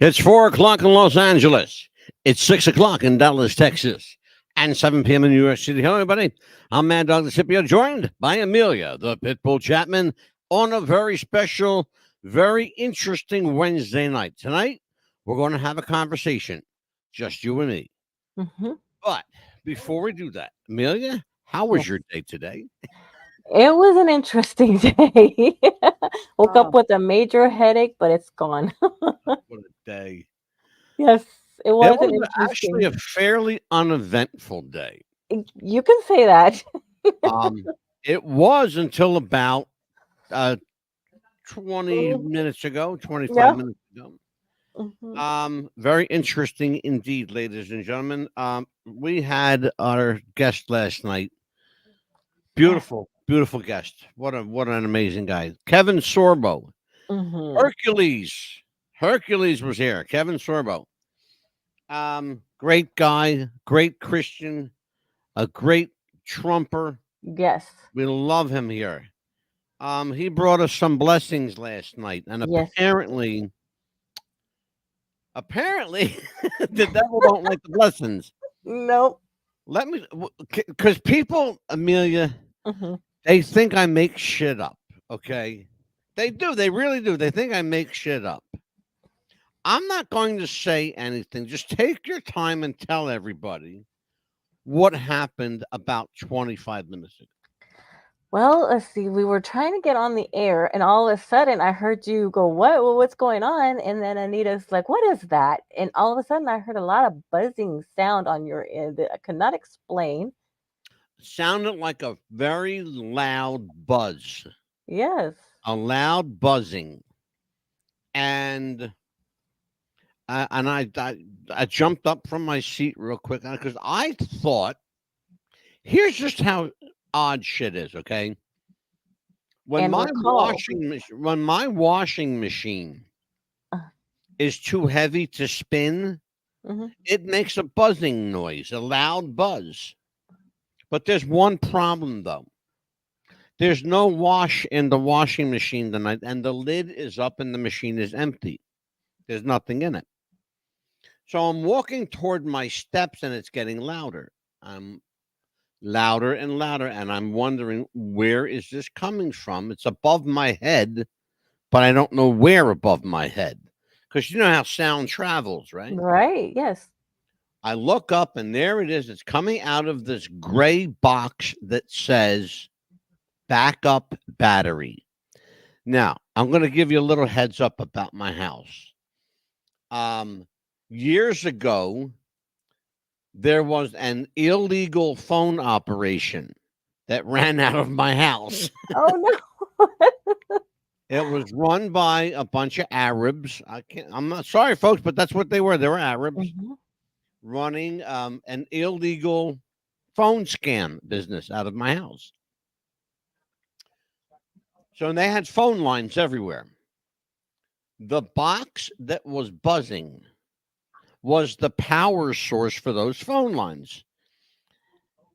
It's 4 o'clock in Los Angeles. It's 6 o'clock in Dallas, Texas, and 7 p.m. in New York City. Hello, everybody. I'm Mad Dog the Scipio, joined by Amelia, the Pitbull Chapman, on a very special, very interesting Wednesday night. Tonight, we're going to have a conversation, just you and me. hmm But before we do that, Amelia, how was Yes. your day today? It was an interesting day. Woke up Oh, with a major headache, but it's gone. what a day. Yes, it It was an was actually a interesting. fairly uneventful day. You can say that. Um, it was until about uh, 20 Mhm. minutes ago, 25 Yeah. minutes ago. hmm Very interesting indeed, ladies and gentlemen. We had our guest last night. Yes. Beautiful, beautiful guest. What an amazing guy. Kevin Sorbo. hmm Hercules. Hercules was here. Kevin Sorbo. Great guy, great Christian, a great trumper. Yes. We love him here. He brought us some blessings last night, and Yes. apparently, the devil don't like the blessings. Nope. Let me, because people, Amelia, hmm they think I make shit up. Okay, they do. They really do. They think I make shit up. I'm not going to say anything. Just take your time and tell everybody what happened about 25 minutes ago. Well, let's see. We were trying to get on the air, and all of a sudden, I heard you go, "What? Well, what's going on?" And then Anita's like, "What is that?" And all of a sudden, I heard a lot of buzzing sound on your end that I could not explain. Sounded like a very loud buzz, Yes. a loud buzzing, and I jumped up from my seat real quick because I thought, here's just how odd shit is. Okay, And recall. when my washing machine is too heavy to spin, hmm it makes a buzzing noise, a loud buzz. But there's one problem though. There's no wash in the washing machine tonight, and the lid is up and the machine is empty. There's nothing in it. So I'm walking toward my steps and it's getting louder. I'm louder and louder, and I'm wondering, where is this coming from? It's above my head, but I don't know where above my head. Because you know how sound travels, right? Right. Yes. I look up and there it is. It's coming out of this gray box that says backup battery. Now, I'm going to give you a little heads up about my house. Um, Years ago, there was an illegal phone operation that ran out of my house. Oh no. It was run by a bunch of Arabs. I'm not sorry, folks, but that's what they were. They were Arabs hmm running an illegal phone scam business out of my house. So they had phone lines everywhere. The box that was buzzing was the power source for those phone lines.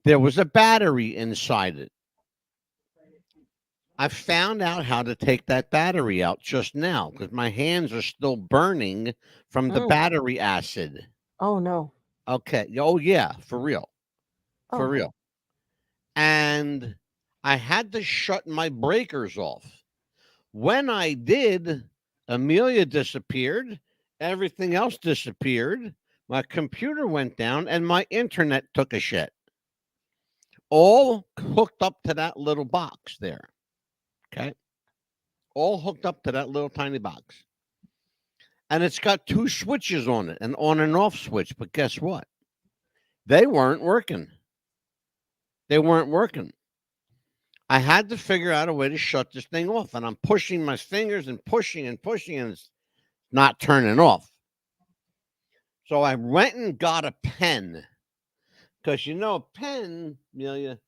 There was a battery inside it. I found out how to take that battery out just now because my hands are still burning from the Mm. battery acid. Oh no. Okay. Oh, yeah. For real. For Oh. real. And I had to shut my breakers off. When I did, Amelia disappeared. Everything else disappeared. My computer went down and my internet took a shit. All hooked up to that little box there. Okay. All hooked up to that little tiny box. And it's got two switches on it, an on and off switch. But guess what? They weren't working. They weren't working. I had to figure out a way to shut this thing off. And I'm pushing my fingers and pushing, and it's not turning off. So I went and got a pen because a pen, Amelia,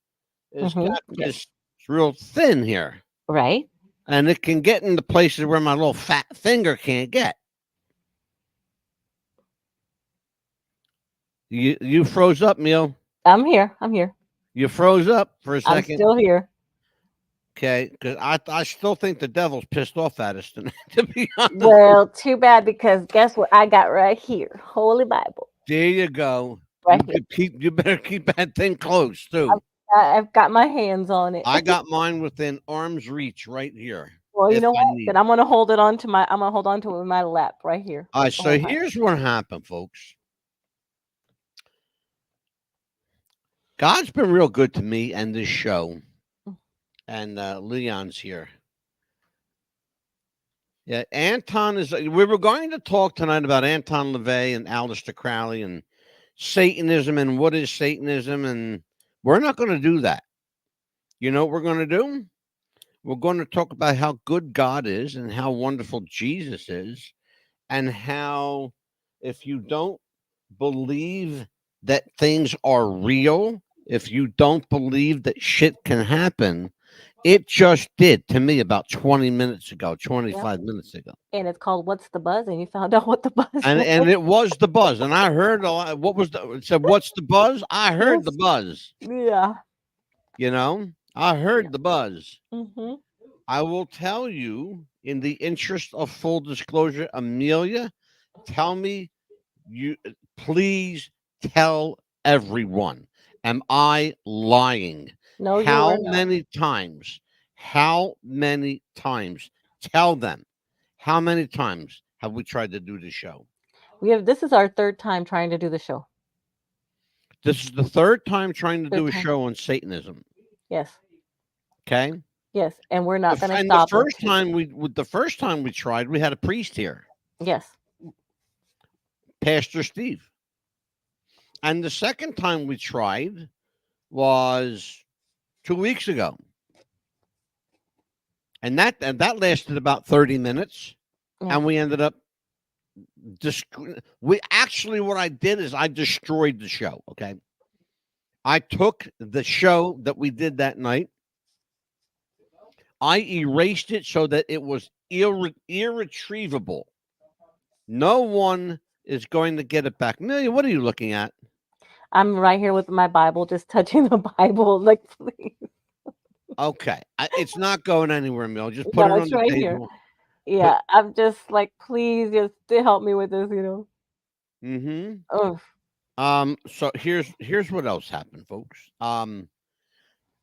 has got Yes. this, it's real thin here. Right. And it can get into places where my little fat finger can't get. You froze up, Neil. I'm here. I'm here. You froze up for a I'm second. still here. Okay, because I still think the devil's pissed off at us tonight. To be honest, Well, too bad because guess what I got right here? Holy Bible. there you go. Right here. You better keep that thing close too. I've got my hands on it. I got mine within arm's reach right here. Well, you If know I what? need. Then I'm gonna hold on to it in my lap right here. All right, Oh so my. here's what happened, folks. God's been real good to me and this show, and Leon's here. Yeah, Anton is. We were going to talk tonight about Anton LaVey and Aleister Crowley and Satanism and what is Satanism, and we're not going to do that. You know what we're going to do? We're going to talk about how good God is and how wonderful Jesus is, and how if you don't believe that things are real, if you don't believe that shit can happen, it just did to me about 20 minutes ago, Yep. 25 minutes ago. And it's called What's the Buzz? And you found out what the buzz And was. it was the buzz. And I heard a lot. What was the it said, what's the buzz? I heard the Yes. buzz. Yeah. You know, I heard the buzz. Mm-hmm. I will tell you, in the interest of full disclosure, Amelia, tell me, please tell everyone, am I lying? No, you How were not. many times? How many times? Tell them. How many times have we tried to do the show? This is our third time trying to do the show. This is the third time trying to Third do a time. show on Satanism. Yes. Okay. Yes. And we're not gonna And stop. the first time we tried, we had a priest here, Yes. Pastor Steve. And the second time we tried was 2 weeks ago. And that lasted about 30 minutes. Yeah. And we ended up what I did is I destroyed the show. Okay. I took the show that we did that night. I erased it so that it was irretrievable. No one is going to get it back. Amelia, what are you looking at? I'm right here with my Bible, just touching the Bible. Like, please. Okay. It's not going anywhere, Amelia. Just put No, it on it's the right table. here. Yeah. I'm just like, please just to help me with this, Mm-hmm. Oh. So here's what else happened, folks.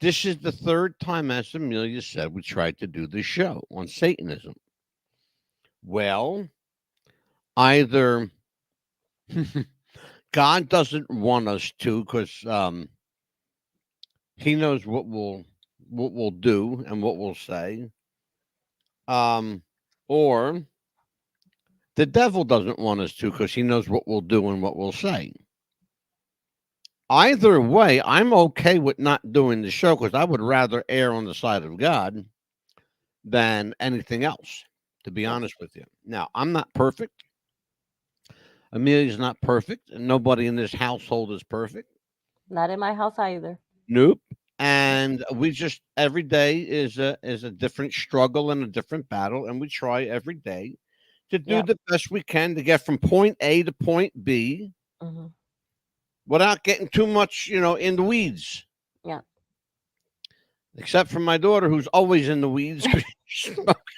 This is the third time, as Amelia said, we tried to do this show on Satanism. Well, either God doesn't want us to, because He knows what we'll do and what we'll say, or the devil doesn't want us to, because he knows what we'll do and what we'll say. Either way, I'm okay with not doing the show because I would rather err on the side of God than anything else, to be honest with you. Now, I'm not perfect. Amelia's not perfect, and nobody in this household is perfect. Not in my house either. Nope. And we just every day is a different struggle and a different battle, and we try every day to do Yep. the best we can to get from point A to point B Mm-hmm. without getting too much, in the weeds. Yeah. Except for my daughter, who's always in the weeds.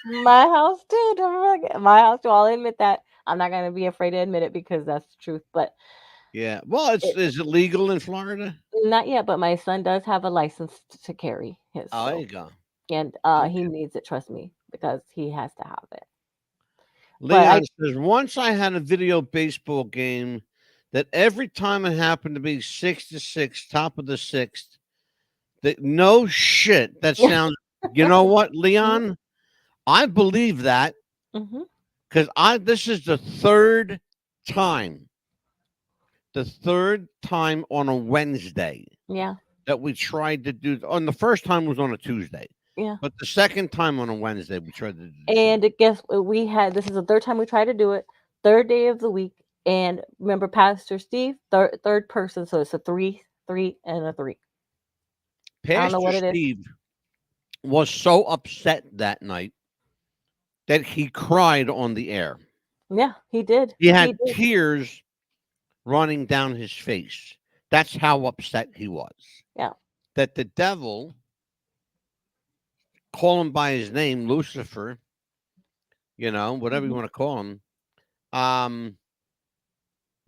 My house too. Don't forget. My house too. I'll admit that. I'm not gonna be afraid to admit it because that's the truth. But Yeah. Well, is it legal in Florida? not yet. But my son does have a license to carry his. Oh, there So, you go. and he needs it. Trust me, because he has to have it. Leon says, once I had a video baseball game that every time it happened to be 6-6, top of the sixth, that no shit. That sounds, you know what, Leon? I believe that because this is the third time on a Wednesday. Yeah. That we tried to do. On the first time was on a Tuesday. Yeah. But the second time on a Wednesday, we tried to do the And guess what? This is the third time we tried to do it. Third day of the week. And remember, Pastor Steve, third person. So it's a 3, 3, and a 3. Pastor I don't know what it is. Steve was so upset that night that he cried on the air. Yeah, he did. He had tears running down his face. That's how upset he was. Yeah. That the devil call him by his name, Lucifer, whatever you Mhm. want to call him, um,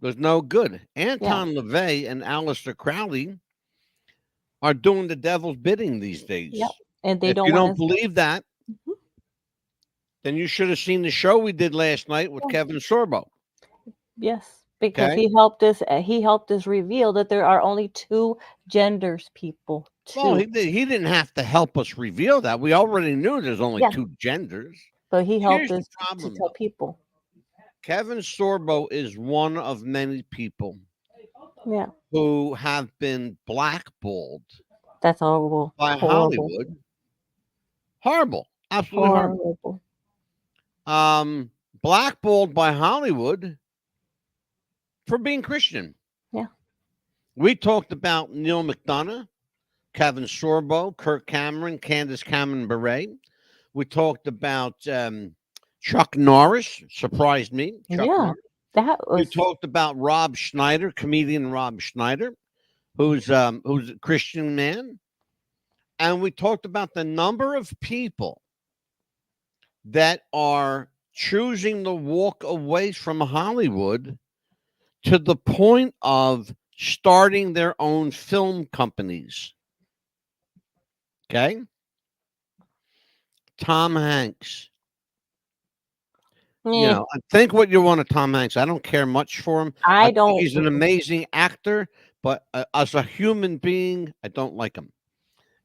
was no good. Yeah, Anton LaVey and Aleister Crowley are doing the devil's bidding these yep. days. And they If don't you want don't us. believe that, Mhm. then you should have seen the show we did last night with Yeah. Kevin Sorbo. Yes, because Okay. he helped us reveal that there are only two genders, people. Well, Two. he didn't have to help us reveal that. We already knew there's only Yeah, two genders. but he helped Here's the us to problem, tell though. people. Kevin Sorbo is one of many people Yeah, who have been blackballed that's horrible. by Horrible. Hollywood. Horrible. Absolutely horrible. Horrible. Blackballed by Hollywood for being Christian. Yeah. We talked about Neil McDonough, Kevin Sorbo, Kirk Cameron, Candace Cameron Bure. We talked about Chuck Norris, surprised me. Chuck Yeah. Norris. That We was talked about Rob Schneider, comedian Rob Schneider, who's a Christian man. And we talked about the number of people that are choosing to walk away from Hollywood to the point of starting their own film companies. Okay. Tom Hanks. eh, I think what you want of Tom Hanks. I don't care much for him. I I think don't he's an amazing actor, but as a human being, I don't like him.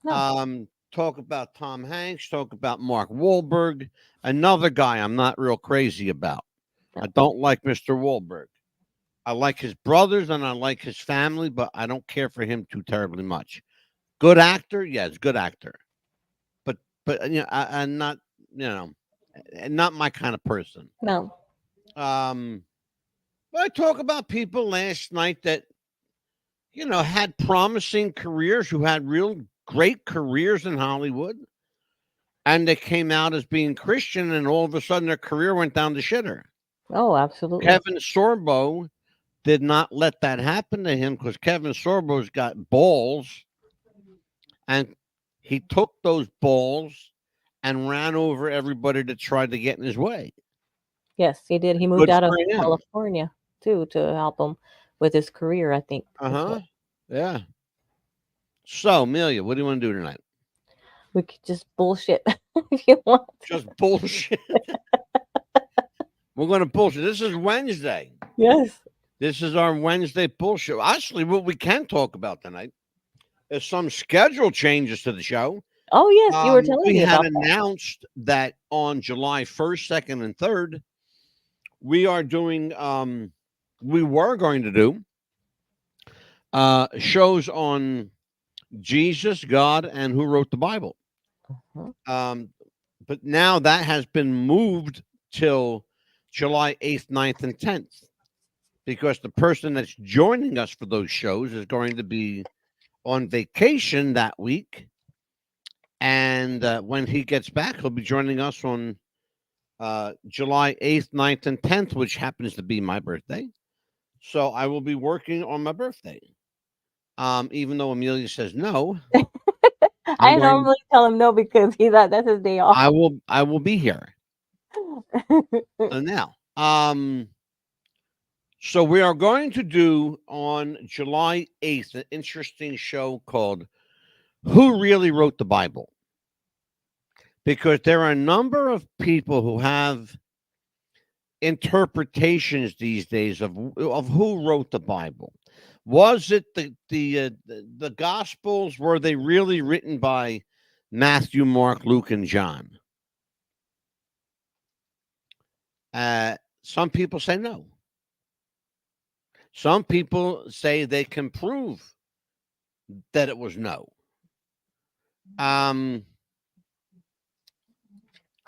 know. Talk about Tom Hanks, talk about Mark Wahlberg, another guy I'm not real crazy about. I No. don't like Mr. Wahlberg. I like his brothers and I like his family, but I don't care for him too terribly much. Good actor, yes, good actor. But I'm not, not my kind of person. No. But I talk about people last night that had promising careers, who had real great careers in Hollywood, and they came out as being Christian, and all of a sudden their career went down the shitter. Oh, absolutely. Kevin Sorbo did not let that happen to him because Kevin Sorbo's got balls, and he took those balls and ran over everybody that tried to get in his way. Yes, he did. He moved Good out of for him. California too to help him with his career, I think. Yeah. So, Amelia, what do you want to do tonight? We could just bullshit if you want. Just bullshit. We're going to bullshit. This is Wednesday. Yes. This is our Wednesday bullshit. Actually, what we can talk about tonight is some schedule changes to the show. Oh yes, you were telling We me had about that. announced that on July 1st, 2nd, and 3rd, we are doing, we were going to do shows on Jesus, God, and who wrote the Bible. Mhm. But now that has been moved till July 8th, 9th, and 10th because the person that's joining us for those shows is going to be on vacation that week. And when he gets back, he'll be joining us on July 8th, 9th, and 10th, which happens to be my birthday. So I will be working on my birthday. Even though Amelia says no, I normally tell him no because that's his day off. I will be here. Now, so we are going to do on July 8th an interesting show called Who Really Wrote the Bible? Because there are a number of people who have interpretations these days of who wrote the Bible. Was it the Gospels? Were they really written by Matthew, Mark, Luke, and John? Some people say no. Some people say they can prove that it was no.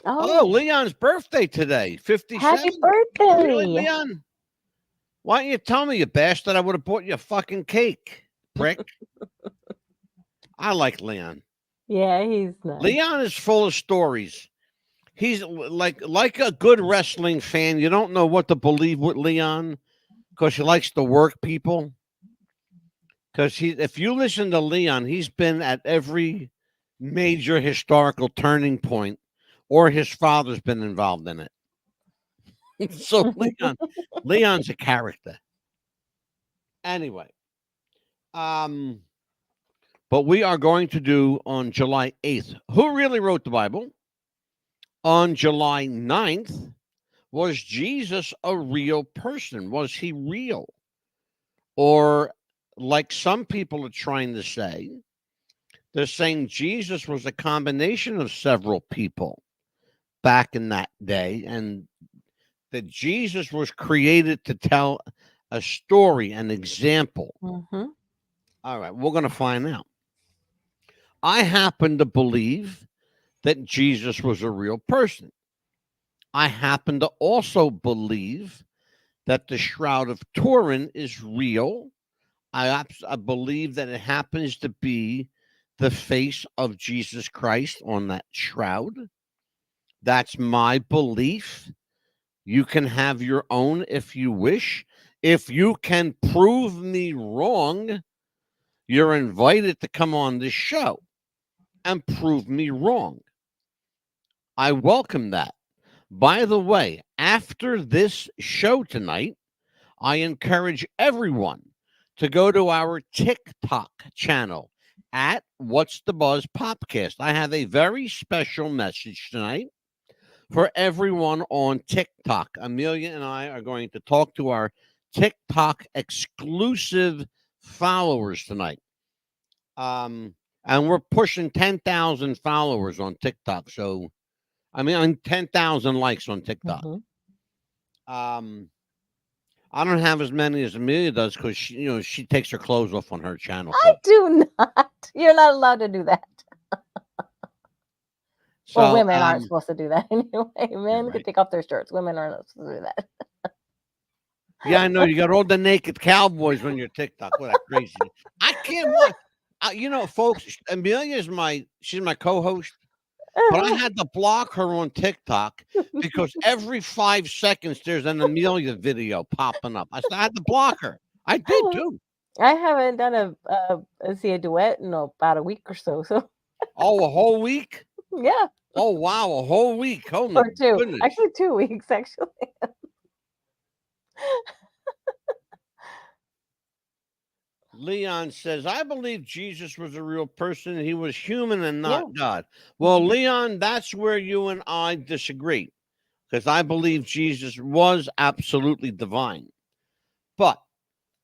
Leon's birthday today, 57. Happy birthday. Really, Leon? Why don't you tell me, you bastard? I would have bought you a fucking cake, prick. I like Leon. Yeah, he's nice. Leon is full of stories. He's like a good wrestling fan. You don't know what to believe with Leon because he likes to work people. Because if you listen to Leon, he's been at every major historical turning point, or his father's been involved in it. So Leon's a character. Anyway, um, but we are going to do on July 8th. Who really wrote the Bible? On July 9th, was Jesus a real person? Was he real? Or, like some people are trying to say, they're saying Jesus was a combination of several people back in that day, and that Jesus was created to tell a story, an example. Mm-hmm. All right, we're going to find out. I happen to believe that Jesus was a real person. I happen to also believe that the Shroud of Turin is real. I believe that it happens to be the face of Jesus Christ on that shroud. That's my belief. You can have your own if you wish. If you can prove me wrong, you're invited to come on this show and prove me wrong. I welcome that. By the way, after this show tonight, I encourage everyone to go to our TikTok channel at What's the Buzz Popcast. I have a very special message tonight for everyone on TikTok. Amelia and I are going to talk to our TikTok exclusive followers tonight. And we're pushing 10,000 followers on TikTok. So, I mean, on 10,000 likes on TikTok. Mm-hmm. I don't have as many as Amelia does because she takes her clothes off on her channel. I do not. You're not allowed to do that. So, well, women aren't supposed to do that anyway. Men right. can take off their shirts. Women aren't supposed to do that. Yeah, I know you got all the naked cowboys on your TikTok. What that crazy! I can't watch. Folks, Amelia's she's my co-host, but I had to block her on TikTok because every 5 seconds there's an Amelia video popping up. I had to block her. I did too. I haven't done a duet in about a week or so. So. Oh, a whole week? Yeah. Oh wow, a whole week. Oh my goodness. Actually 2 weeks actually. Leon says, I believe Jesus was a real person. He was human and not God. Well, Leon, that's where you and I disagree because I believe Jesus was absolutely divine. But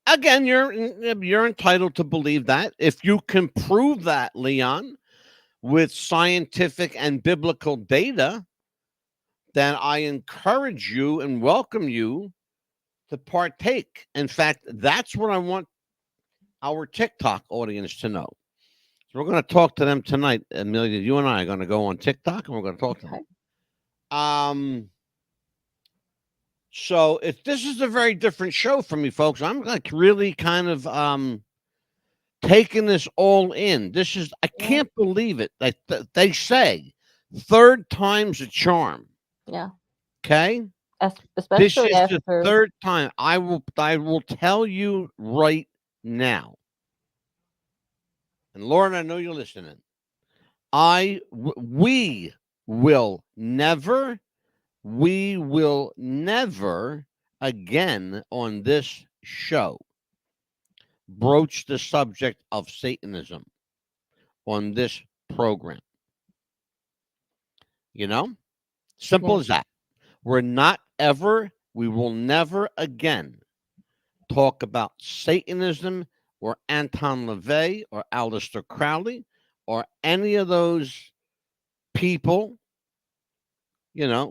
again, you're entitled to believe that. If you can prove that, Leon, with scientific and biblical data, then I encourage you and welcome you to partake. In fact, that's what I want our TikTok audience to know. So we're going to talk to them tonight. Amelia, you and I are going to go on TikTok and we're going to talk to them. So this is a very different show for me, folks. I'm like really kind of taking this all in. I can't believe it. They say third time's a charm. Yeah. Okay. Especially this is the third time. I will tell you right now. And Lauren, I know you're listening. We will never again on this show broach the subject of Satanism on this program. Simple as that. We will never again talk about Satanism or Anton LaVey or Aleister Crowley or any of those people,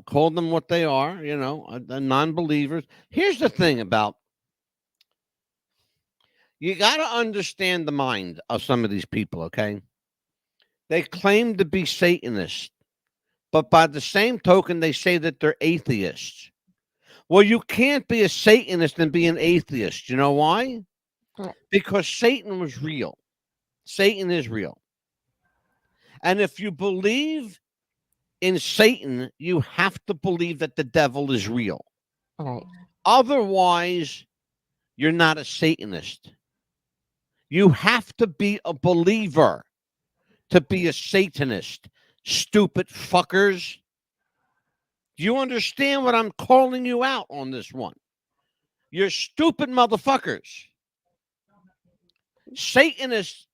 call them what they are, the non-believers. Here's the thing about, you got to understand the mind of some of these people, okay? They claim to be Satanists, but by the same token, they say that they're atheists. Well, you can't be a Satanist and be an atheist. You know why? Because Satan was real. Satan is real. And if you believe in Satan, you have to believe that the devil is real. Right. Otherwise, you're not a Satanist. You have to be a believer to be a Satanist, stupid fuckers. Do you understand what I'm calling you out on this one? You're stupid motherfuckers. Satanists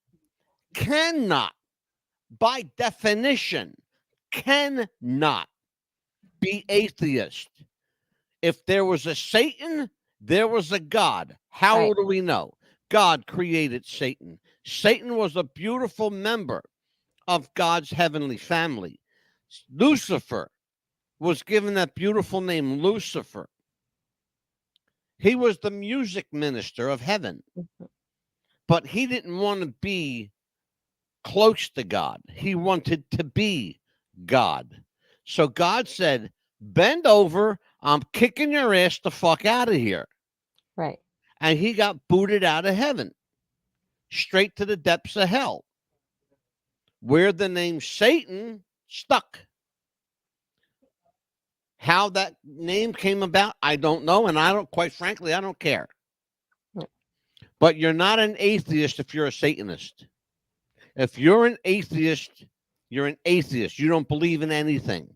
cannot, by definition, cannot be atheist. If there was a Satan, there was a God. How Right. do we know? God created Satan. Satan was a beautiful member of God's heavenly family. Lucifer was given that beautiful name, Lucifer. He was the music minister of heaven, Mhm. but he didn't want to be close to God. He wanted to be God. So God said, bend over. I'm kicking your ass the fuck out of here. Right. And he got booted out of heaven, straight to the depths of hell, where the name Satan stuck. How that name came about, I don't know. And I don't, quite frankly, I don't care. Right. But you're not an atheist if you're a Satanist. If you're an atheist, you're an atheist. You don't believe in anything.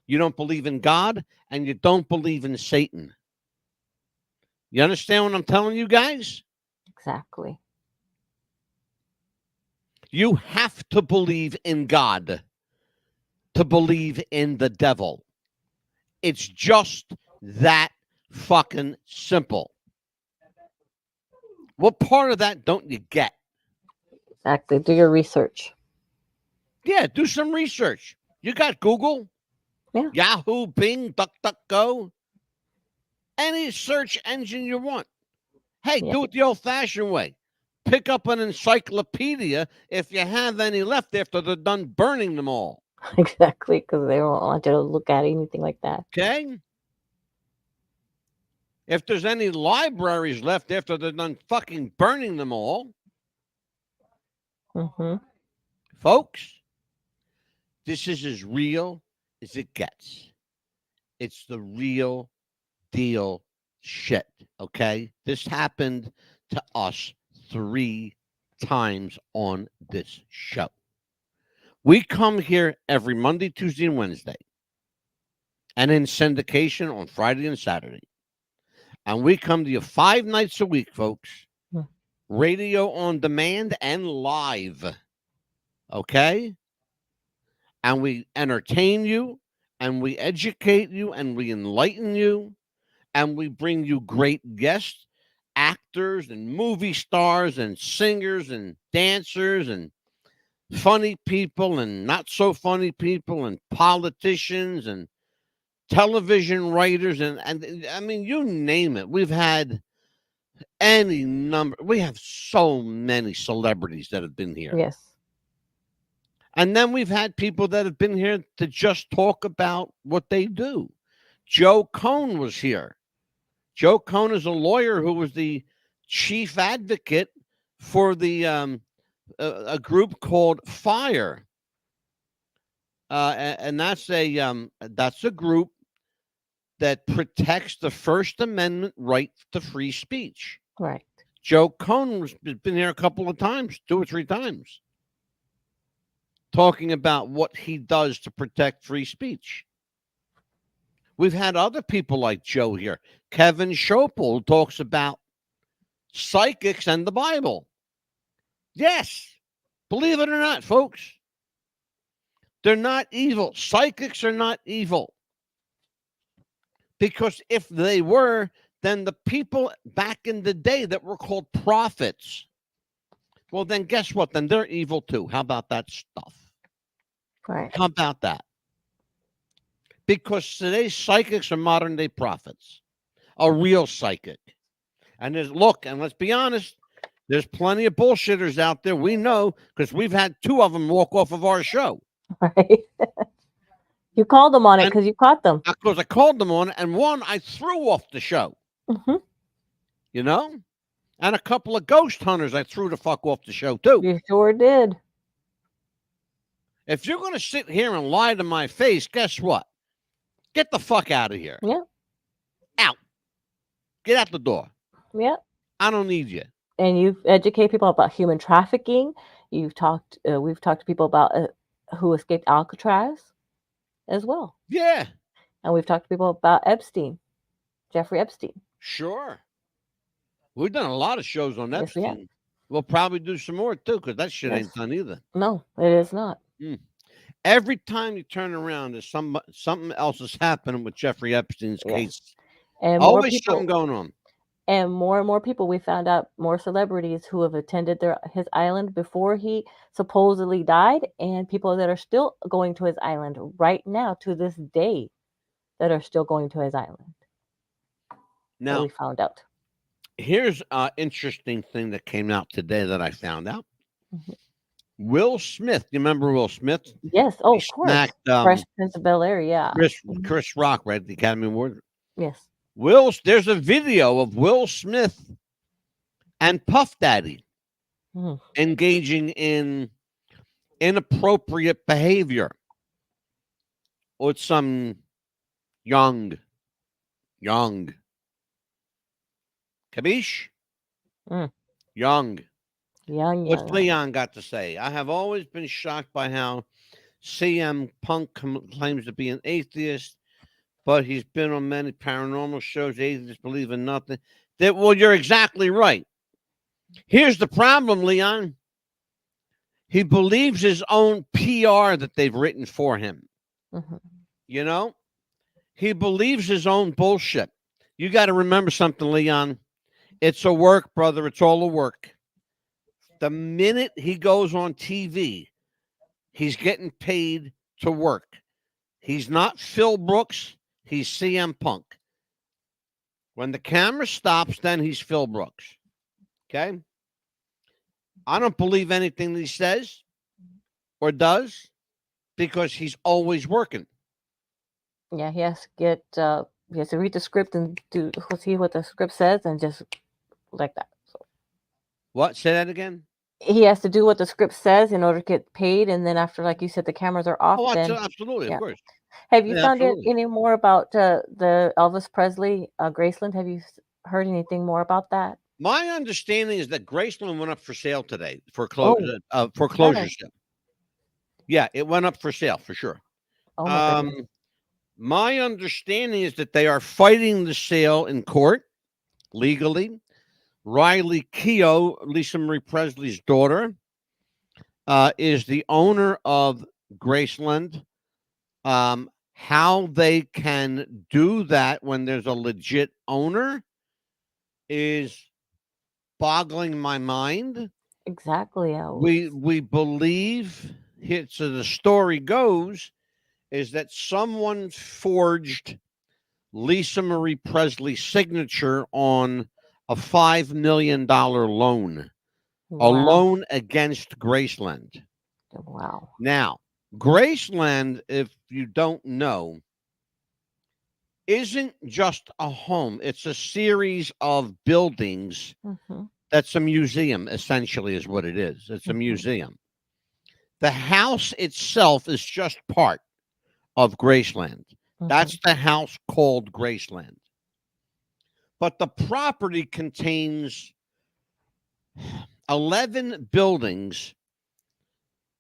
You don't believe in God, and you don't believe in Satan. You understand what I'm telling you guys? Exactly. You have to believe in God to believe in the devil. It's just that fucking simple. What part of that don't you get? Exactly. Do your research. Yeah, do some research. You got Google, Yeah. Yahoo, Bing, DuckDuckGo, any search engine you want. Hey, Yeah. do it the old-fashioned way. Pick up an encyclopedia if you have any left after they're done burning them all. Exactly. Because they don't want you to look at anything like that. Okay? If there's any libraries left after they're done fucking burning them all, Mm-hmm. folks, this is as real as it gets. It's the real deal shit, okay? This happened to us 3 times on this show. We come here every Monday, Tuesday, and Wednesday, and in syndication on Friday and Saturday. And we come to you 5 nights a week, folks. Hmm. Radio on demand and live. Okay? And we entertain you, and we educate you, and we enlighten you, and we bring you great guests, actors, and movie stars, and singers, and dancers, and funny people, and not so funny people, and politicians, and television writers, and I mean, you name it. We've had any number. We have so many celebrities that have been here. Yes. And then we've had people that have been here to just talk about what they do. Joe Cohn was here. Joe Cohn is a lawyer who was the chief advocate for the a group called FIRE, and that's a group that protects the First Amendment right to free speech. Right. Joe Cohn has been here a couple of times, 2 or 3 times, talking about what he does to protect free speech. We've had other people like Joe here. Kevin Schopel, who talks about psychics and the Bible. Yes, believe it or not, folks, they're not evil. Psychics are not evil. Because if they were, then the people back in the day that were called prophets, well, then guess what? Then they're evil too. How about that stuff? Right. How about that? Because today's psychics are modern day prophets, a real psychic. And and let's be honest, there's plenty of bullshitters out there. We know because we've had 2 of them walk off of our show. Right. You called them on it because you caught them. Because I called them on it, and one I threw off the show. Mm-hmm. You know? And a couple of ghost hunters I threw the fuck off the show too. You sure did. If you're going to sit here and lie to my face, guess what? Get the fuck out of here. Yeah. Out. Get out the door. Yeah. I don't need you. And you educate people about human trafficking. We've talked to people about who escaped Alcatraz as well, Yeah, and we've talked to people about Epstein, Jeffrey Epstein. sure. We've done a lot of shows on Yes, we have. Epstein. We'll probably do some more too, because that shit ain't Yes. done either. No, it is not. Every time you turn around, there's something else is happening with Jeffrey Epstein's Yes. case. And Always something going on. and more people, we found out more celebrities who have attended his island before he supposedly died, and people that are still going to his island right now to this day that are still going to his island that Now, we found out. here's an interesting thing that came out today that I found out. Mhm. Will Smith, you remember Will Smith? Yes. Oh, He of course. smacked Fresh Prince of Bel-Air. Yeah. Chris Rock, right? The Academy Award. Yes. There's a video of Will Smith and Puff Daddy Mhm. engaging in inappropriate behavior with some young. Kabish? Mm. Young. What's Young. Leon got to say? I have always been shocked by how CM Punk claims to be an atheist, but he's been on many paranormal shows. Atheists believe in nothing. Well, you're exactly right. Here's the problem, Leon. He believes his own PR that they've written for him. Mm-hmm. You know? He believes his own bullshit. You got to remember something, Leon. It's a work, brother. It's all a work. The minute he goes on TV, he's getting paid to work. He's not Phil Brooks. He's CM Punk. When the camera stops, then he's Phil Brooks. Okay? I don't believe anything that he says or does because he's always working. Yeah, he has to read the script and see what the script says and just like that. So. What? Say that again? He has to do what the script says in order to get paid, and then after, like you said, the cameras are off. Oh, then absolutely, yeah. Of course. Have you found any more about the Elvis Presley Graceland? Have you heard anything more about that? My understanding is that Graceland went up for sale today for foreclosure sale. Yeah, it went up for sale for sure. Oh my goodness. My understanding is that they are fighting the sale in court legally. Riley Keough, Lisa Marie Presley's daughter, is the owner of Graceland. How they can do that when there's a legit owner is boggling my mind. Exactly. We believe so the story goes is that someone forged Lisa Marie Presley's signature on a $5 million loan. Wow. A loan against Graceland. Wow. Now, Graceland, if you don't know, isn't just a home. It's a series of buildings. Mm-hmm. That's a museum, essentially, is what it is. It's a museum. The house itself is just part of Graceland. Mm-hmm. That's the house called Graceland. But the property contains 11 buildings,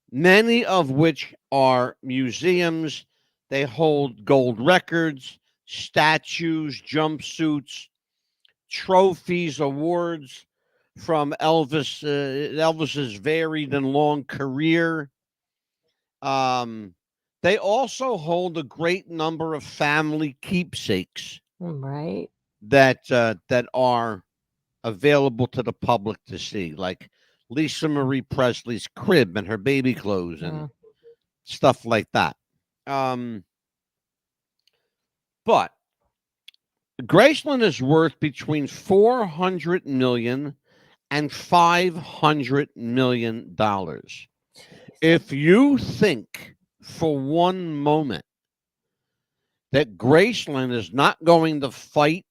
many of which are museums. They hold gold records, statues, jumpsuits, trophies, awards from Elvis's varied and long career. They also hold a great number of family keepsakes, right? That are available to the public to see, like Lisa Marie Presley's crib and her baby clothes and stuff like that. But Graceland is worth between $400 million and $500 million. If you think for one moment that Graceland is not going to fight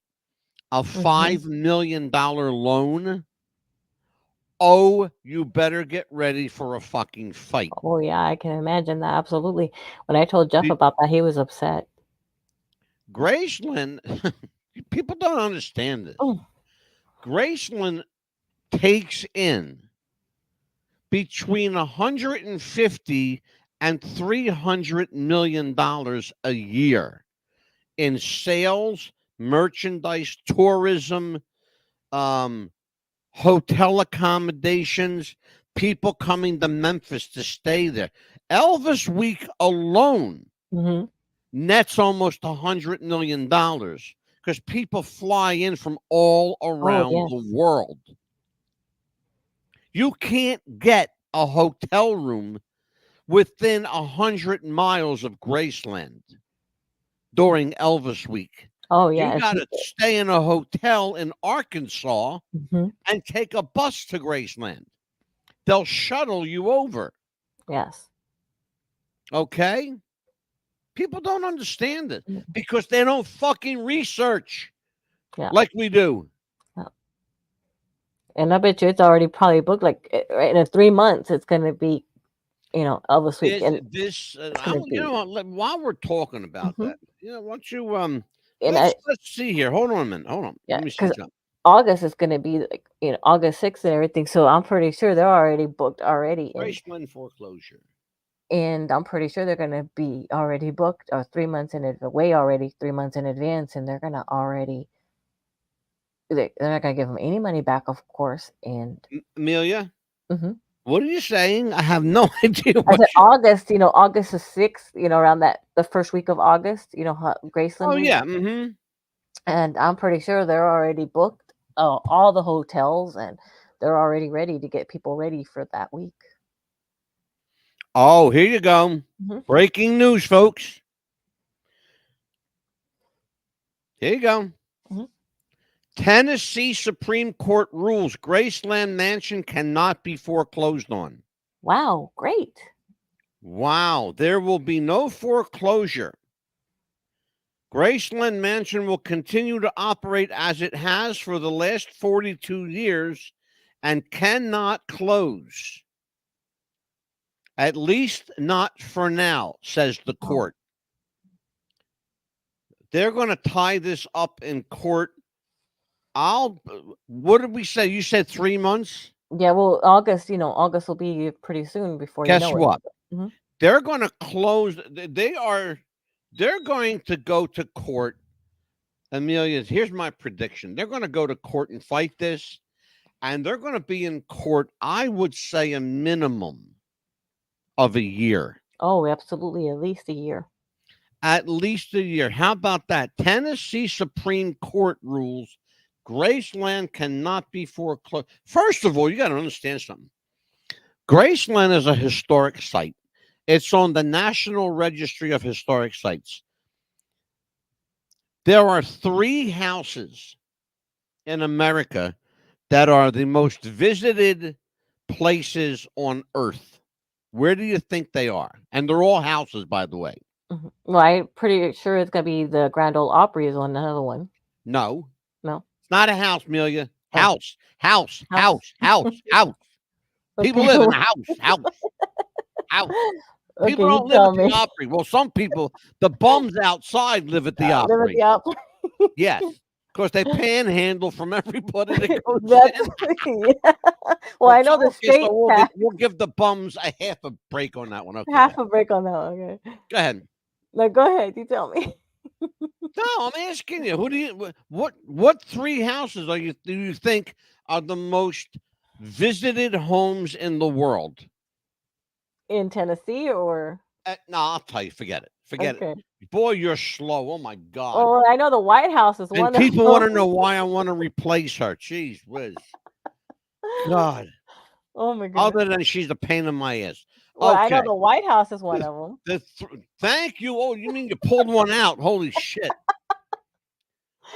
a $5 million loan, oh, you better get ready for a fucking fight. Oh, yeah, I can imagine that. Absolutely. When I told Jeff about that, he was upset. Graceland, people don't understand this. Graceland takes in between 150 and $300 million a year in sales, merchandise, tourism, hotel accommodations, people coming to Memphis to stay there. Elvis Week alone Mm-hmm. nets almost $100 million because people fly in from all Oh, around yes. the world. You can't get a hotel room within 100 miles of Graceland during Elvis Week. Oh, You yeah. got to stay in a hotel in Arkansas Mm-hmm. and take a bus to Graceland. They'll shuttle you over. Yes. Okay? People don't understand it Mm. because they don't fucking research Yeah. like we do. And I bet you it's already probably booked. Like in 3 months, it's gonna be, Elvis Week, and This, it's gonna you be. know what? While we're talking about Hmm. that, why don't you And I let's see here. Hold on a minute. Hold on. Yeah, Let me see because something. August is gonna be like August 6th and everything. So I'm pretty sure they're already booked already, Graceland foreclosure. and I'm pretty sure they're gonna be already booked or 3 months in way already 3 months in advance, and they're gonna already they're not gonna give them any money back, of course. And Amelia, hmm what are you saying? I have no idea I what said you. August, August the 6th, around the first week of August, Graceland Oh week. yeah. Mm-hmm. And I'm pretty sure they're already booked all the hotels, and they're already ready to get people ready for that week. Oh, here you go. Hmm. Breaking news, folks. Here you go. Hmm. Tennessee Supreme Court rules Graceland Mansion cannot be foreclosed on. Wow, great. Wow, there will be no foreclosure. Graceland Mansion will continue to operate as it has for the last 42 years and cannot close. At least not for now, says the Oh. court. They're going to tie this up in court. What did we say? You said 3 months? Yeah, well, August will be pretty soon before you Guess know it. what? Mhm. They're going to close. They're going to go to court. Amelia, here's my prediction. They're going to go to court and fight this, and they're going to be in court, I would say, a minimum of a year. Oh, absolutely, at least a year. At least a year. How about that? Tennessee Supreme Court rules Graceland cannot be foreclosed. First of all, you got to understand something. Graceland is a historic site. It's on the National Registry of Historic Sites. There are 3 houses in America that are the most visited places on earth. Where do you think they are? And they're all houses, by the way. Mhm. Well, I'm pretty sure it's gonna be the Grand Ole Opry is on another one. No, No. it's not a house, Amelia. Oh, House, house, house. house, house, house. People Okay. live in a house, house. Okay, People you don't live tell at the me. Opry. Well, some people, the bums outside live at the Live at Opry. the Opry. Yes, because they panhandle from everybody that goes That's in. yeah. Well, I know the Okay, so state passed we'll give the bums a half a break on that one. Okay, half a break on that one. Okay. go ahead. No, go ahead. You tell me. No, I'm asking you. Who do you what 3 houses do you think are the most visited homes in the world? In Tennessee or No, I'll tell you. Forget it. Forget okay. it. Boy, you're slow. Oh my God. Oh, I know the White House is And one of people want to them. know why I want to replace her. Jeez whiz. God. Oh my goodness. Other than she's a pain in my ass. Well, I know Okay. the White House is one of them. Thank you. Oh, you mean you pulled one out? Holy shit.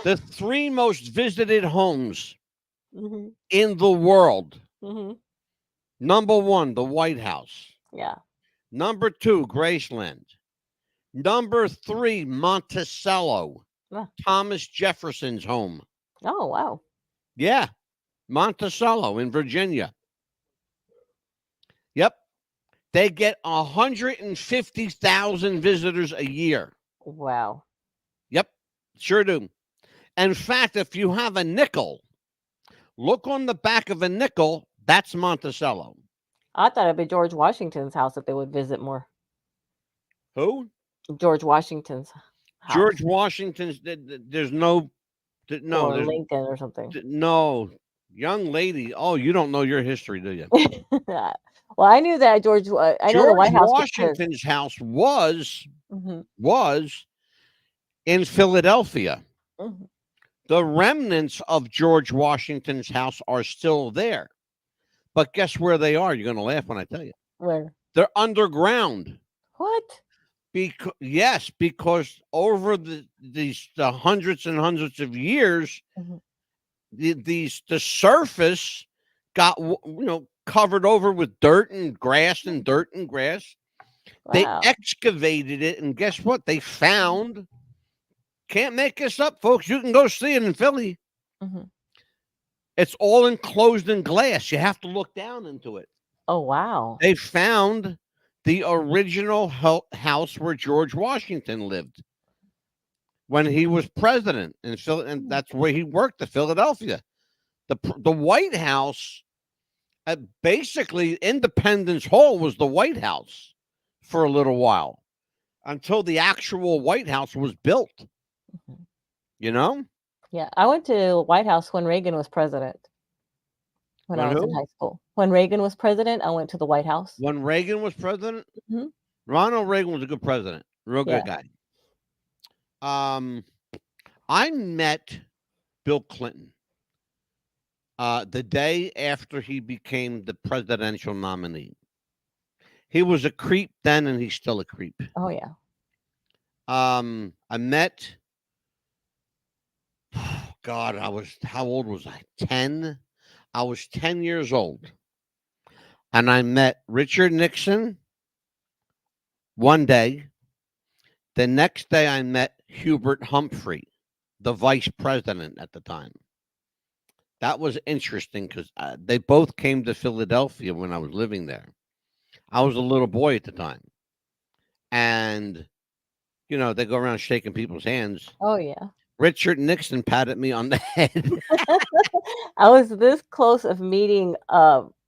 The 3 most visited homes Hmm. in the world. Hmm. Number 1, the White House. Yeah. Number 2, Graceland. Number 3, Monticello, Ah. Thomas Jefferson's home. Oh wow. Yeah, Monticello in Virginia. Yep. They get 150,000 visitors a year. Wow. Yep, sure do. In fact, if you have a nickel, look on the back of a nickel, that's Monticello. I thought it'd be George Washington's house that they would visit more. Who? George Washington's house George Washington's. There's no. No, or there's Lincoln or something. no young lady. Oh, you don't know your history, do you? Well, I knew that I know the George White House because Washington's house was Mhm, was in Philadelphia. mhm. The remnants of George Washington's house are still there. But guess where they are? You're going to laugh when I tell you. Where? They're underground. What? Yes, because over the hundreds and hundreds of years, Mhm. the surface got covered over with dirt and grass and dirt and grass. They Wow. excavated it, and guess what? They found. Can't make this up, folks. You can go see it in Philly. Mhm. It's all enclosed in glass. You have to look down into it. Oh, wow. They found the original house where George Washington lived when he was president in Philly, and that's where he worked, the Philadelphia. The White House, basically Independence Hall was the White House for a little while until the actual White House was built. Mhm. You know? Yeah, I went to the White House when Reagan was president. When I When was in who? high school. When Reagan was president, I went to the White House. When Reagan was president? Mhm. Ronald Reagan was a good president. Real Yeah. good guy. I met Bill Clinton the day after he became the presidential nominee. He was a creep then, and he's still a creep. Oh, yeah. I met. God, how old was I? 10. I was 10 years old, and I met Richard Nixon one day. The next day, I met Hubert Humphrey, the vice president at the time. That was interesting because they both came to Philadelphia when I was living there. I was a little boy at the time. And, they go around shaking people's hands. Oh, yeah. Richard Nixon patted me on the head. I was this close of meeting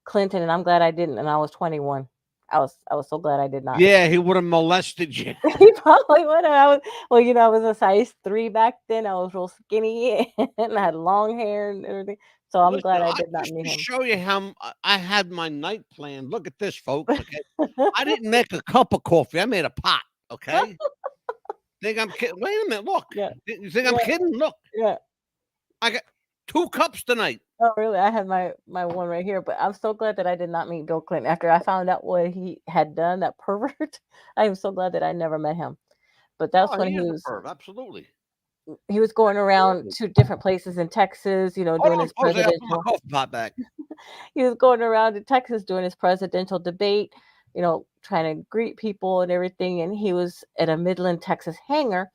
Clinton, and I'm glad I didn't. And I was 21. I was so glad I did not. Yeah, he would have molested you. He probably would have. I was a size 3 back then. I was real skinny and I had long hair and everything. So I'm glad I did not Just meet to him. show you how I had my night plan. Look at this, folks. Okay, I didn't make a cup of coffee. I made a pot. Okay. Think I'm kidding? Wait a minute. Look. Yeah. You think I'm kidding? Look. Yeah. I got 2 cups tonight. Oh, really? I had my one right here, but I'm so glad that I did not meet Bill Clinton after I found out what he had done, that pervert. I am so glad that I never met him. But that's Oh, when he he is a was perv. Absolutely. going around Absolutely. to different places in Texas, Hold doing on, his folks. I got to put my presidential. coffee pot back. He was going around to Texas doing his presidential debate, trying to greet people and everything. And he was at a Midland, Texas hangar,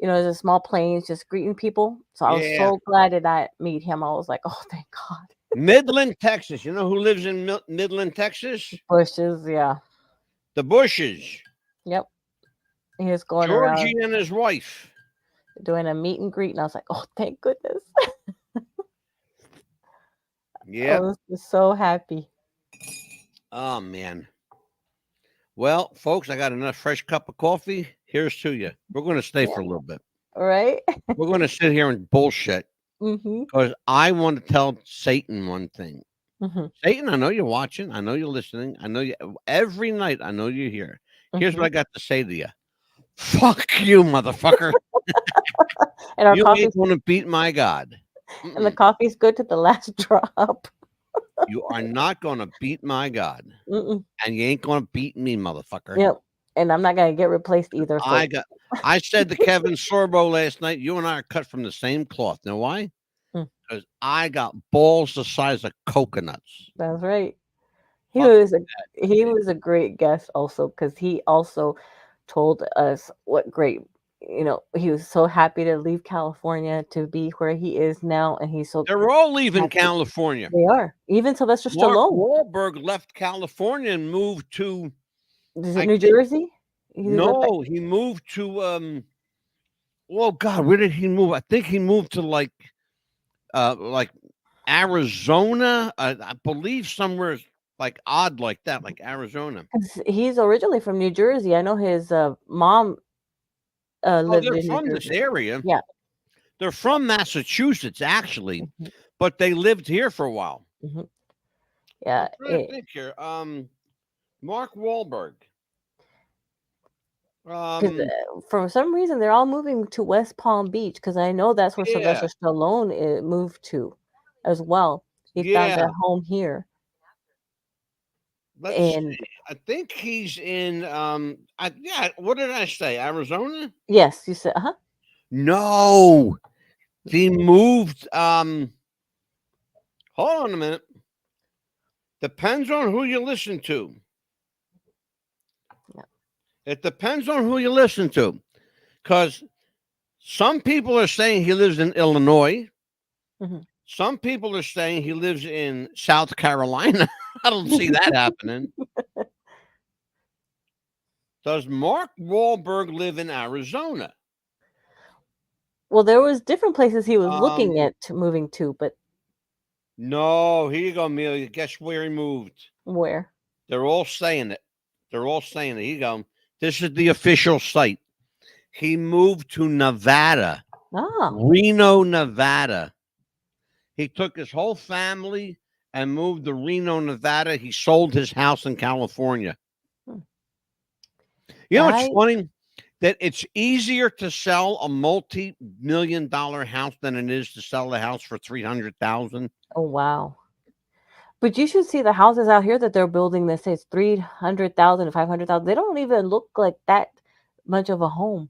as a small planes just greeting people. So I was Yeah. so glad that I meet him. I was like, oh, thank God. Midland, Texas. You know who lives in Midland, Texas? Bushes, yeah. The Bushes. Yep. He was going around Georgie and his wife. doing a meet and greet, and I was like, oh, thank goodness. Yeah. I was just so happy. Oh, man. Well, folks, I got another fresh cup of coffee. Here's to you. We're going to stay for a little bit. Right? We're going to sit here and bullshit Mm-hmm. because I want to tell Satan one thing. Mm-hmm. Satan, I know you're watching. I know you're listening. I know you every night. I know you're here. Here's what I got to say to you. Fuck you, motherfucker. And our You coffee's ain't going to beat my God. and the coffee's good to the last drop. You are not going to beat my God. Mm-mm. And you ain't going to beat me, motherfucker. Yep. And I'm not gonna get replaced either. I said to Kevin Sorbo last night, you and I are cut from the same cloth. Know why? Because I got balls the size of coconuts. That's right. He Fuck was a great guest also because he also told us what great he was so happy to leave California to be where he is now, and he's so They're all leaving happy. California. They are. Even Sylvester Mark Stallone. Wahlberg left California and moved to Is it New Jersey? No, he moved to oh God, where did he move? I think he moved to like Arizona. I believe somewhere like odd like that, like Arizona. 'Cause he's originally from New Jersey. I know his mom Oh, lived they're in New from this Jersey. area. Yeah. They're from Massachusetts, actually, Mhm, but they lived here for a while. mhm. I'm Yeah. trying to think here. Mark Wahlberg. 'Cause, for some reason, they're all moving to West Palm Beach because I know that's where Yeah, Sylvester Stallone moved to as well. He found yeah. a home here. Let's And see. I think he's in. Yeah. What did I say? Arizona? yes, you said, huh? No, he moved. Hold on a minute. Depends on who you listen to. Yeah. It depends on who you listen to, because some people are saying he lives in Illinois. Mhm. Some people are saying he lives in South Carolina. I don't see that happening. Does Mark Wahlberg live in Arizona? Well, there was different places he was looking Um, at moving to, but no. Here you go, Amelia. Guess where he moved? where? They're all saying it. They're all saying it. Here you go. This is the official site. He moved to Nevada, Ah, Reno, Nevada. He took his whole family and moved to Reno, Nevada. He sold his house in California. hmm. You know what's I funny? That it's easier to sell a multi-million-dollar house than it is to sell a house for 300,000. oh wow. But you should see the houses out here that they're building that says 300,000 to 500,000. They don't even look like that much of a home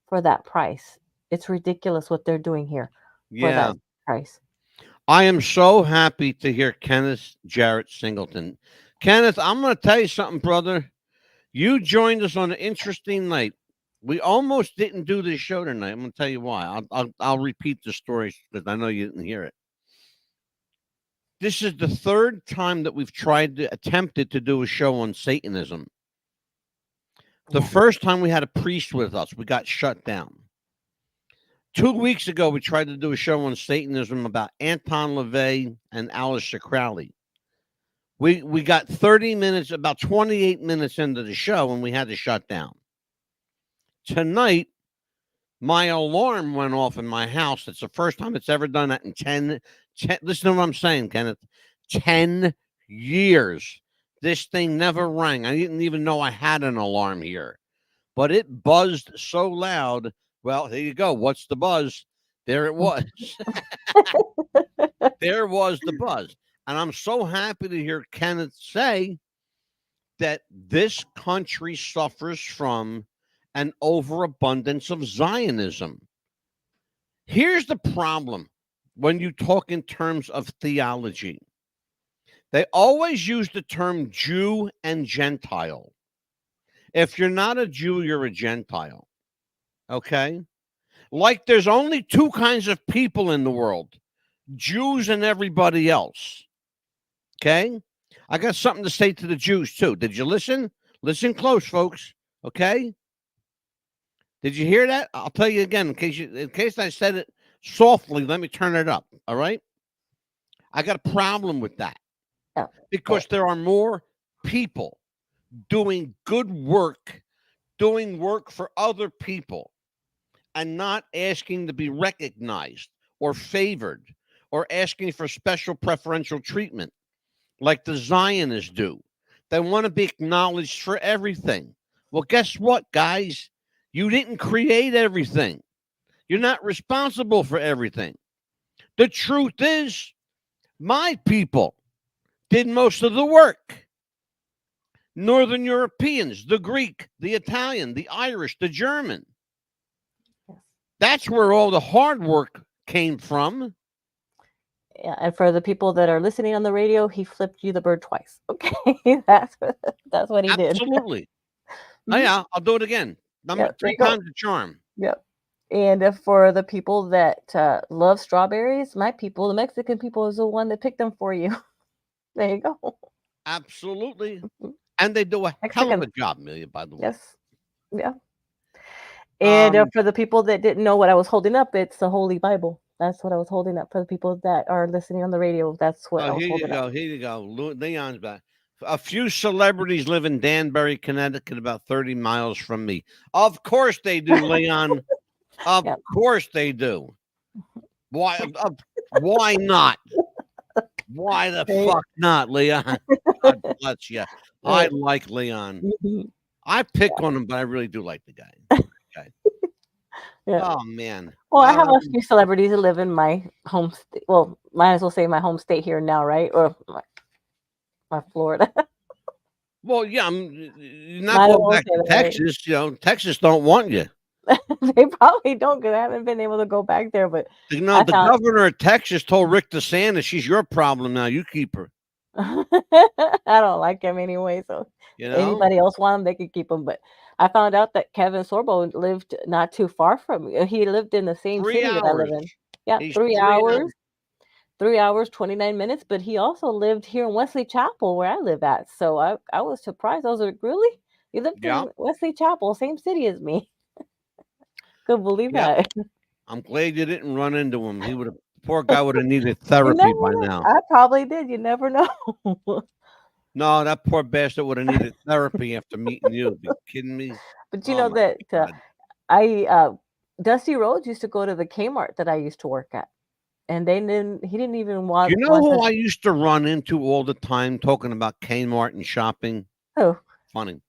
for that price. It's ridiculous what they're doing here for Yeah. that price. I am so happy to hear Kenneth Jarrett Singleton. Kenneth, I'm going to tell you something, brother. You joined us on an interesting night. We almost didn't do this show tonight. I'm going to tell you why. I'll repeat the story because I know you didn't hear it. This is the third time that we've attempted to do a show on Satanism. The Yeah. first time we had a priest with us, we got shut down. 2 weeks ago, we tried to do a show on Satanism about Anton LaVey and Aleister Crowley. We got 30 minutes, about 28 minutes into the show, and we had to shut down. Tonight, my alarm went off in my house. It's the first time it's ever done that in 10 listen to what I'm saying, Kenneth. 10 years. This thing never rang. I didn't even know I had an alarm here, but it buzzed so loud. Well, here you go. What's the buzz? There it was. There was the buzz. And I'm so happy to hear Kenneth say that this country suffers from an overabundance of Zionism. Here's the problem when you talk in terms of theology. They always use the term Jew and Gentile. If you're not a Jew, you're a Gentile. Okay? Like there's only two kinds of people in the world, Jews and everybody else. Okay? I got something to say to the Jews too. Did you listen? Listen close, folks. Okay? Did you hear that? I'll tell you again in case I said it softly, let me turn it up. All right? I got a problem with that Oh, because there are more people doing good work, doing work for other people, and not asking to be recognized or favored or asking for special preferential treatment like the Zionists do. They want to be acknowledged for everything. Well, guess what, guys? You didn't create everything. You're not responsible for everything. The truth is, my people did most of the work. Northern Europeans, the Greek, the Italian, the Irish, the German. yes. That's where all the hard work came from. Yeah, and for the people that are listening on the radio, he flipped you the bird twice. Okay, that's what he did. Absolutely. Oh, Mhm. yeah, I'll do it again. Yeah, there Three you go. times the charm. Yep. And for the people that love strawberries, my people, the Mexican people, is the one that picked them for you. There you go. Absolutely. Mhm. And they do a hell of Mexican. a job, Amelia, by the way. Yes. Yeah. And Um, for the people that didn't know what I was holding up, it's the Holy Bible. That's what I was holding up for the people that are listening on the radio. That's what oh, I was here you holding up. go. Here you go. Leon's back. A few celebrities live in Danbury, Connecticut, about 30 miles from me. Of course they do, Leon. Of Yep. course they do. Why not? Why the Right. fuck not, Leon? God bless you. I Right. like Leon. Mhm. I pick on him, but I really do like the guy. Okay. Yeah. Oh man. Well, I have a few celebrities that live in my home state. Well, might as well say my home state here now, right? Or my Florida. Well, yeah, you're not Might as going well back say to that, right? Texas. You know, Texas don't want you. They probably don't because I haven't been able to go back there. But You know, I the found governor of Texas told Rick DeSantis, she's your problem now. You keep her. I don't like him anyway. So You know, anybody else want him, they could keep him. But I found out that Kevin Sorbo lived not too far from me. He lived in the same 3 city that I live hours. in. Yeah, He's 3 hours. 3 hours, 29 minutes, but he also lived here in Wesley Chapel where I live at. So I was surprised. I was like, really? You lived Yep, in Wesley Chapel, same city as me. Couldn't believe yep. that. I'm glad you didn't run into him. He would have, poor guy would have needed You therapy never by know. now. I probably did. You never know. No, that poor bastard would have needed therapy after meeting you. Be kidding me? But you Oh know my that God. I Dusty Rhodes used to go to the Kmart that I used to work at. And he didn't even Do want you know who I used to run into all the time talking about Kmart and shopping? oh, Funny.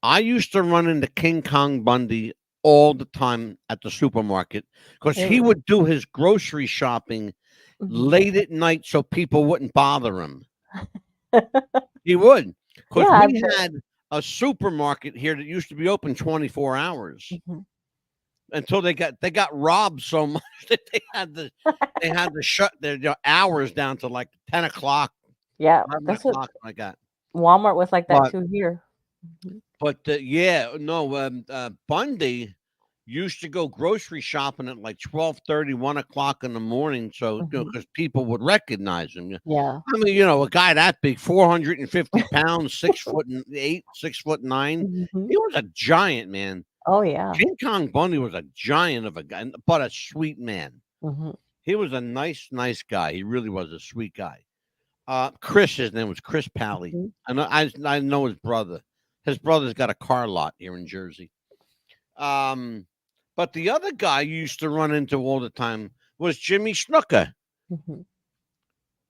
I used to run into King Kong Bundy all the time at the supermarket because he really? would do his grocery shopping Mhm. late at night so people wouldn't bother him. He would, because Yeah, I we bet. had a supermarket here that used to be open 24 hours Mhm. until they got robbed so much that they had to shut their hours down to like 10 o'clock, Yeah, 11 that's what o'clock like that. Walmart was like that But too here. Mhm. yeah, no, Bundy used to go grocery shopping at like 12:30, 1 o'clock in the morning, so Mhm. because people would recognize him. Yeah. I mean, a guy that big, 450 pounds, 6'8", 6'9". Mhm. He was a giant, man. Oh, yeah. King Kong Bundy was a giant of a guy, but a sweet man. Mhm. He was a nice guy. He really was a sweet guy. Chris, his name was Chris Pally. Mhm. I know his brother. His brother's got a car lot here in Jersey. Um, but the other guy you used to run into all the time was Jimmy Snooker. Mhm.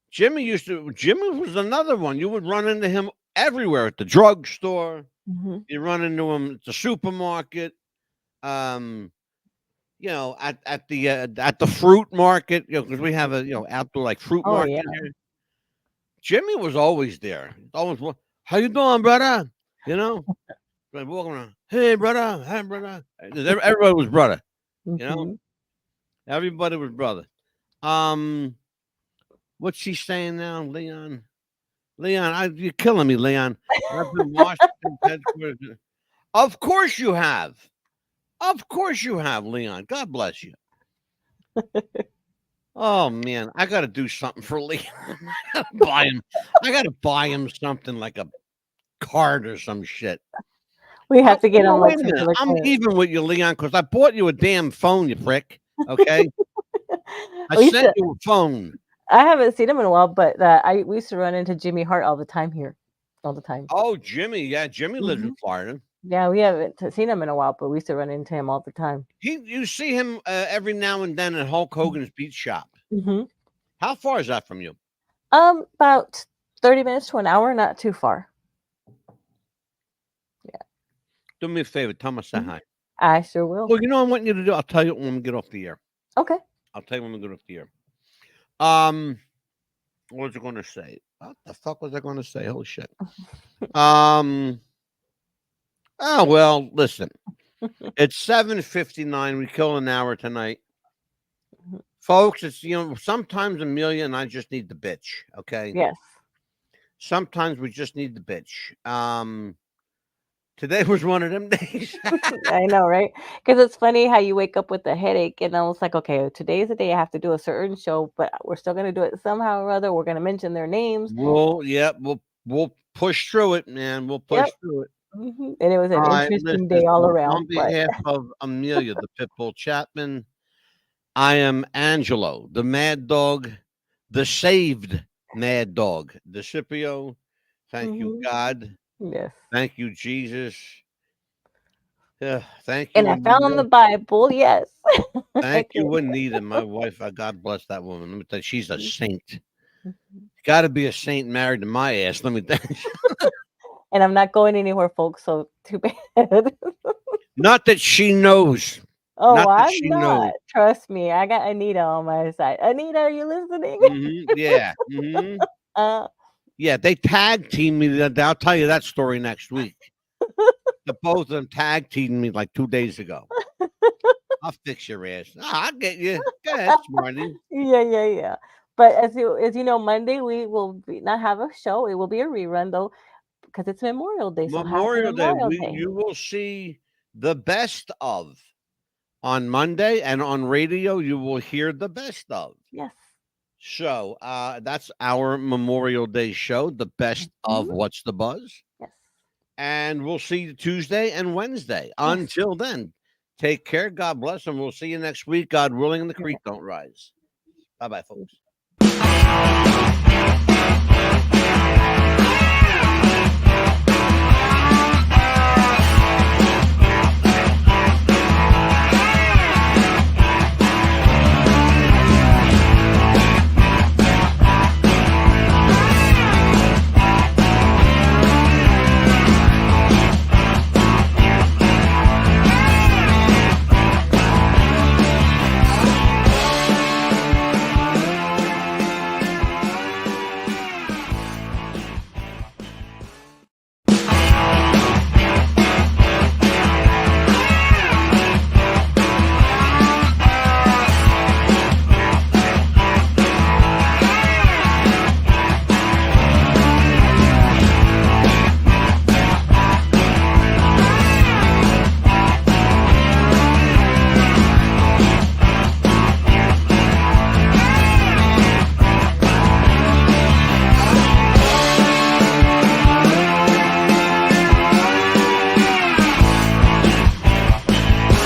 Jimmy was another one. You would run into him everywhere at the drugstore. Mhm. You run into him at the supermarket. Um, at the fruit market. Because we have a outdoor like fruit Oh, yeah. market here. Jimmy was always there. Always, how you doing, brother? You know, like walking around. Hey, brother. Hey, brother. Everybody was brother. You know, Mhm. everybody was brother. Um, what's she saying now, Leon? Leon, you're killing me, Leon. I've been Washington headquarters. Of course you have. Of course you have, Leon. God bless you. Oh man, I got to do something for Leon. I gotta buy him. I got to buy him something like a card or some shit. We have to get on Wait like a some minute. killer I'm clearance. even with you, Leon, because I bought you a damn phone, you prick. Okay, I We used sent to you a phone. I haven't seen him in a while, but, we used to run into Jimmy Hart all the time here. All the time. Oh, Jimmy. Yeah, Jimmy lives in Mhm. Florida. Yeah, we haven't seen him in a while, but we used to run into him all the time. You see him every now and then at Hulk Hogan's beat shop. Mhm. How far is that from you? About 30 minutes to an hour, not too far. Yeah. Do me a favor. Tell him I say Mhm. hi. I sure will. Well, you know what I want you to do? I'll tell you when we get off the air. Okay. I'll tell you when we get off the air. What was I going to say? What the fuck was I going to say? Holy shit. Um. Oh well, listen. It's 7:59. We kill an hour tonight, Mhm. folks. It's sometimes Amelia and I just need the bitch. Okay. Yes. Sometimes we just need the bitch. Today was one of them days. I know, right? Because it's funny how you wake up with a headache, and I was like, okay, today's the day I have to do a certain show, but we're still gonna do it somehow or other. We're gonna mention their names. We'll push through it, man. We'll push Yep. through it. And it was All an right, interesting listen. day all On around. But behalf of Amelia, the Pitbull Chapman, I am Angelo, the Mad Dog, the saved Mad Dog, DeCipio. Thank you, Mhm. God. Yes. Thank you, Jesus. Thank And you, I found the Anita. Bible, yes. I Thank can. you, Anita, my wife. God bless that woman. Let me tell you, she's a saint. Mhm. Got to be a saint married to my ass. Let me tell you. And I'm not going anywhere, folks, so too bad. Not that she knows. Oh, Not that I'm she knows. not. Trust me, I got Anita on my side. Anita, are you listening? Yeah. Uh, Yeah. They tag team me. I'll tell you that story next week. The both of them tag teamed me like 2 days ago. I'll fix your ass. I'll get you. Go ahead, Smarty. yeah. But as you know, Monday we will not have a show. It will be a rerun though, because it's Memorial Day. So happy Memorial Day. Memorial Day. You will see the best of on Monday, and on radio you will hear the best of. Yes. So that's our Memorial Day show, the best of Mhm. What's the Buzz. Yes. And we'll see you Tuesday and Wednesday. Yes. Until then, take care. God bless, and we'll see you next week. God willing, and the Okay. creek don't rise. Bye bye, folks.